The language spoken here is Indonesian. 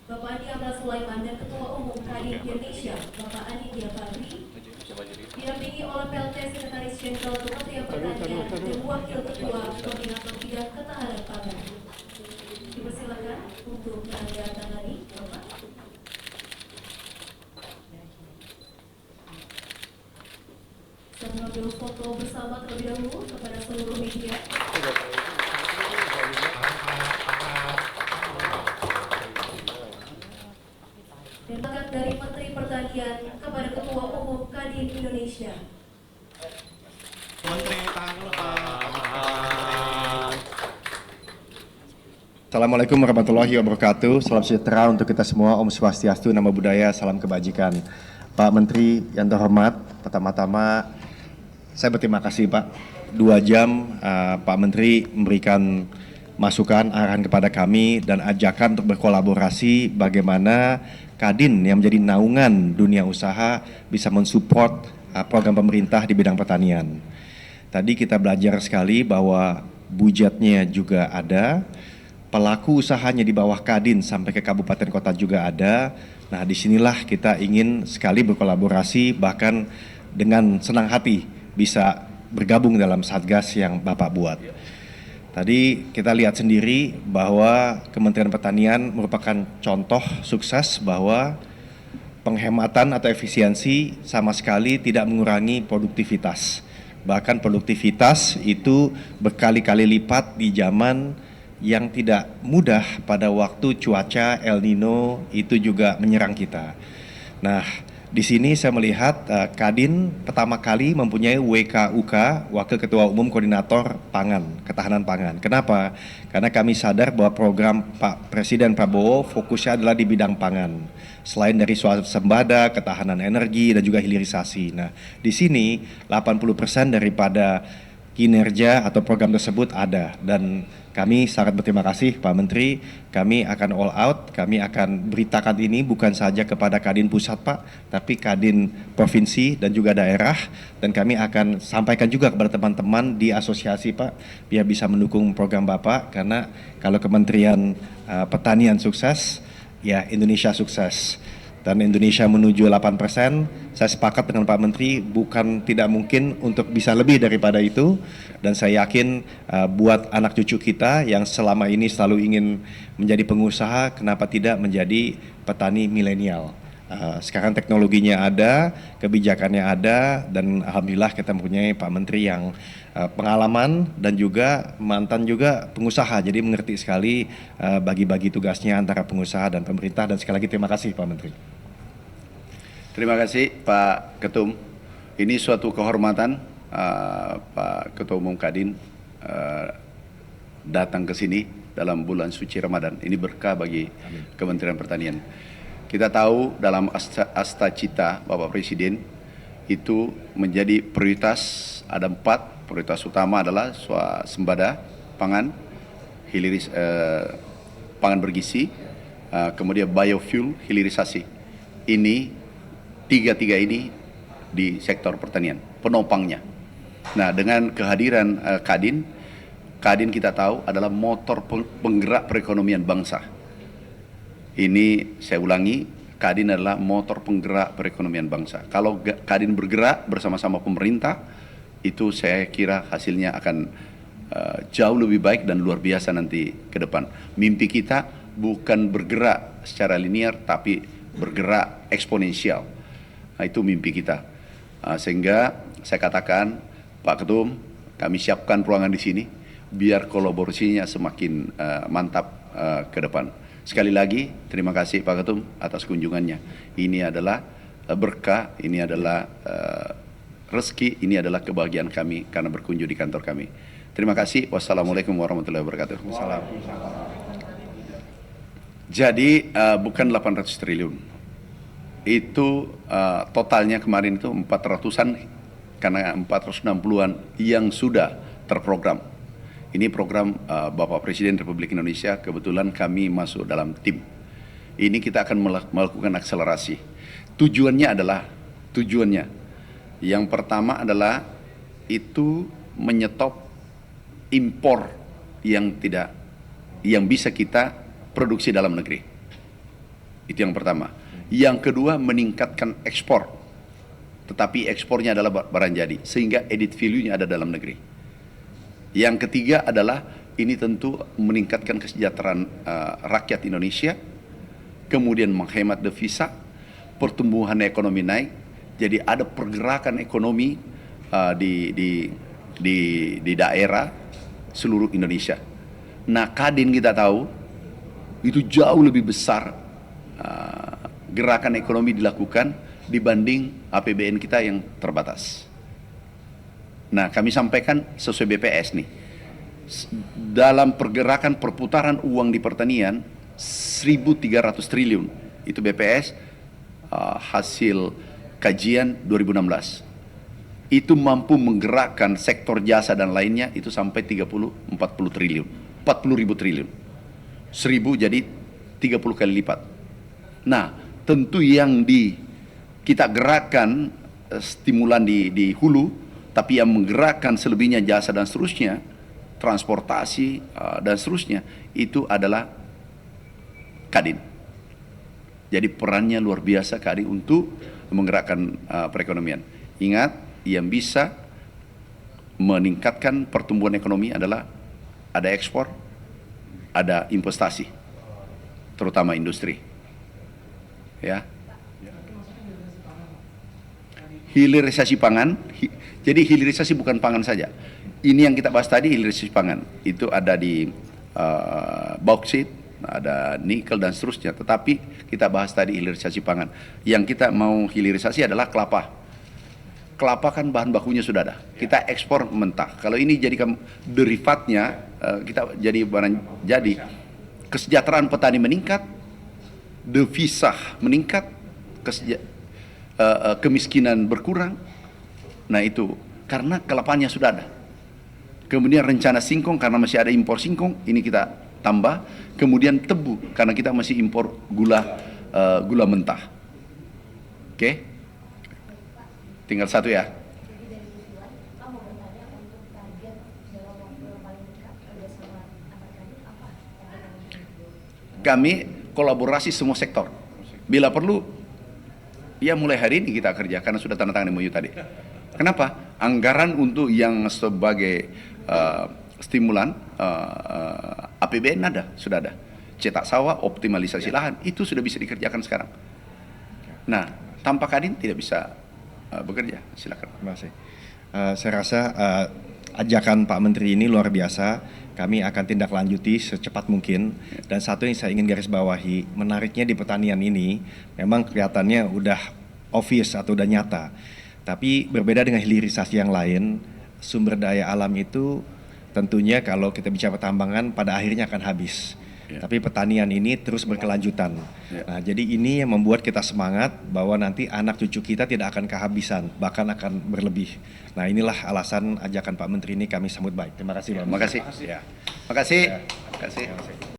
Bapak Andi Amran Sulaiman dan Ketua Umum Kadin Indonesia, Bapak Aditya Fadri, didampingi oleh PLT Sekretaris Jenderal Kementerian Pertanian dan Wakil Ketua Koordinator Bidang Ketahanan Pangan. Dipersilakan untuk menandatangani, Bapak. Saya mengambil foto bersama terlebih dahulu kepada seluruh media. Dan bakat dari Menteri Pertanian kepada Ketua Umum Kadin Indonesia. Menteri, tahan dulu Pak. Assalamualaikum warahmatullahi wabarakatuh. Salam sejahtera untuk kita semua. Om Swastiastu, Namo Buddhaya, salam kebajikan. Pak Menteri yang terhormat, pertama-tama saya berterima kasih Pak. 2 jam Pak Menteri memberikan masukan, arahan kepada kami dan ajakan untuk berkolaborasi bagaimana Kadin yang menjadi naungan dunia usaha bisa mensupport program pemerintah di bidang pertanian. Tadi kita belajar sekali bahwa budgetnya juga ada, pelaku usahanya di bawah Kadin sampai ke kabupaten kota juga ada. Nah, disinilah kita ingin sekali berkolaborasi, bahkan dengan senang hati bisa bergabung dalam Satgas yang Bapak buat. Tadi kita lihat sendiri bahwa Kementerian Pertanian merupakan contoh sukses bahwa penghematan atau efisiensi sama sekali tidak mengurangi produktivitas. Bahkan produktivitas itu berkali-kali lipat di zaman yang tidak mudah pada waktu cuaca El Nino itu juga menyerang kita. Nah, di sini saya melihat Kadin pertama kali mempunyai WKUK, Wakil Ketua Umum Koordinator Pangan, Ketahanan Pangan. Kenapa? Karena kami sadar bahwa program Pak Presiden Prabowo fokusnya adalah di bidang pangan. Selain dari swasembada, ketahanan energi, dan juga hilirisasi. Nah, di sini 80% daripada kinerja atau program tersebut ada, dan kami sangat berterima kasih Pak Menteri. Kami akan all out, kami akan beritakan ini bukan saja kepada Kadin Pusat Pak, tapi Kadin Provinsi dan juga daerah, dan kami akan sampaikan juga kepada teman-teman di asosiasi Pak, biar bisa mendukung program Bapak, karena kalau Kementerian Pertanian sukses, ya Indonesia sukses. Dan Indonesia menuju 8%, saya sepakat dengan Pak Menteri, bukan tidak mungkin untuk bisa lebih daripada itu. Dan saya yakin buat anak cucu kita yang selama ini selalu ingin menjadi pengusaha, kenapa tidak menjadi petani milenial. Sekarang teknologinya ada, kebijakannya ada, dan alhamdulillah kita mempunyai Pak Menteri yang pengalaman dan juga mantan juga pengusaha, jadi mengerti sekali bagi-bagi tugasnya antara pengusaha dan pemerintah. Dan sekali lagi terima kasih Pak Menteri. Terima kasih Pak Ketum. Ini suatu kehormatan Pak Ketua Umum Kadin datang ke sini dalam bulan suci Ramadan. Ini berkah bagi Kementerian Pertanian. Kita tahu dalam asta cita Bapak Presiden itu menjadi prioritas, ada 4 prioritas utama adalah swasembada pangan, pangan bergizi, kemudian biofuel, hilirisasi. Ini tiga ini di sektor pertanian, penopangnya. Nah, dengan kehadiran Kadin kita tahu adalah motor penggerak perekonomian bangsa. Ini saya ulangi, Kadin adalah motor penggerak perekonomian bangsa. Kalau Kadin bergerak bersama-sama pemerintah, itu saya kira hasilnya akan jauh lebih baik dan luar biasa nanti ke depan. Mimpi kita bukan bergerak secara linear, tapi bergerak eksponensial. Nah, itu mimpi kita. Sehingga saya katakan, Pak Ketum, kami siapkan ruangan di sini biar kolaborasinya semakin mantap ke depan. Sekali lagi, terima kasih Pak Ketum atas kunjungannya. Ini adalah berkah, ini adalah rezeki, ini adalah kebahagiaan kami karena berkunjung di kantor kami. Terima kasih. Wassalamualaikum warahmatullahi wabarakatuh. Jadi bukan 800 triliun. Itu totalnya kemarin itu 400-an, karena 460-an yang sudah terprogram. Ini program Bapak Presiden Republik Indonesia, kebetulan kami masuk dalam tim. Ini kita akan melakukan akselerasi. Tujuannya yang pertama adalah itu menyetop impor yang bisa kita produksi dalam negeri. Itu yang pertama. Yang kedua, meningkatkan ekspor. Tetapi ekspornya adalah barang jadi, sehingga added value-nya ada dalam negeri. Yang ketiga adalah ini tentu meningkatkan kesejahteraan rakyat Indonesia, kemudian menghemat devisa, pertumbuhan ekonomi naik, jadi ada pergerakan ekonomi di daerah seluruh Indonesia. Nah, Kadin kita tahu itu jauh lebih besar gerakan ekonomi dilakukan dibanding APBN kita yang terbatas. Nah, kami sampaikan sesuai BPS nih, dalam pergerakan perputaran uang di pertanian 1.300 triliun, itu BPS hasil kajian 2016. Itu mampu menggerakkan sektor jasa dan lainnya itu sampai 30-40 triliun, 40.000 triliun. 1.000 jadi 30 kali lipat. Nah, tentu yang kita gerakkan stimulan di hulu, tapi yang menggerakkan selebihnya jasa dan seterusnya, transportasi dan seterusnya, itu adalah Kadin. Jadi perannya luar biasa Kadin untuk menggerakkan perekonomian. Ingat, yang bisa meningkatkan pertumbuhan ekonomi adalah ada ekspor, ada investasi, terutama industri. Ya. Hilirisasi pangan. Jadi hilirisasi bukan pangan saja. Ini yang kita bahas tadi, hilirisasi pangan. Itu ada di bauxit, ada nikel dan seterusnya. Tetapi kita bahas tadi hilirisasi pangan. Yang kita mau hilirisasi adalah kelapa. Kelapa kan bahan bakunya sudah ada. Kita ekspor mentah. Kalau ini jadikan derivatnya, kita jadi barang jadi. Kesejahteraan petani meningkat, devisa meningkat, kemiskinan berkurang. Nah itu karena kelapanya sudah ada. Kemudian rencana singkong karena masih ada impor singkong, ini kita tambah. Kemudian tebu karena kita masih impor gula mentah. Oke? Tinggal satu ya. Kami kolaborasi semua sektor. Bila perlu, ya mulai hari ini kita kerja karena sudah tanda tangan MOU tadi. Kenapa? Anggaran untuk yang sebagai stimulan APBN sudah ada. Cetak sawah, optimalisasi lahan, itu sudah bisa dikerjakan sekarang. Nah, tanpa Kadin tidak bisa bekerja. Silakan. Terima kasih. Saya rasa ajakan Pak Menteri ini luar biasa. Kami akan tindak lanjuti secepat mungkin. Dan satu yang saya ingin garis bawahi, menariknya di pertanian ini memang kelihatannya udah obvious atau udah nyata. Tapi berbeda dengan hilirisasi yang lain, sumber daya alam itu tentunya kalau kita bicara pertambangan pada akhirnya akan habis. Tapi pertanian ini terus berkelanjutan. Nah, jadi ini yang membuat kita semangat bahwa nanti anak cucu kita tidak akan kehabisan, bahkan akan berlebih. Nah, inilah alasan ajakan Pak Menteri ini kami sambut baik. Terima kasih, Pak. Terima kasih. Ya. Terima kasih. Terima kasih.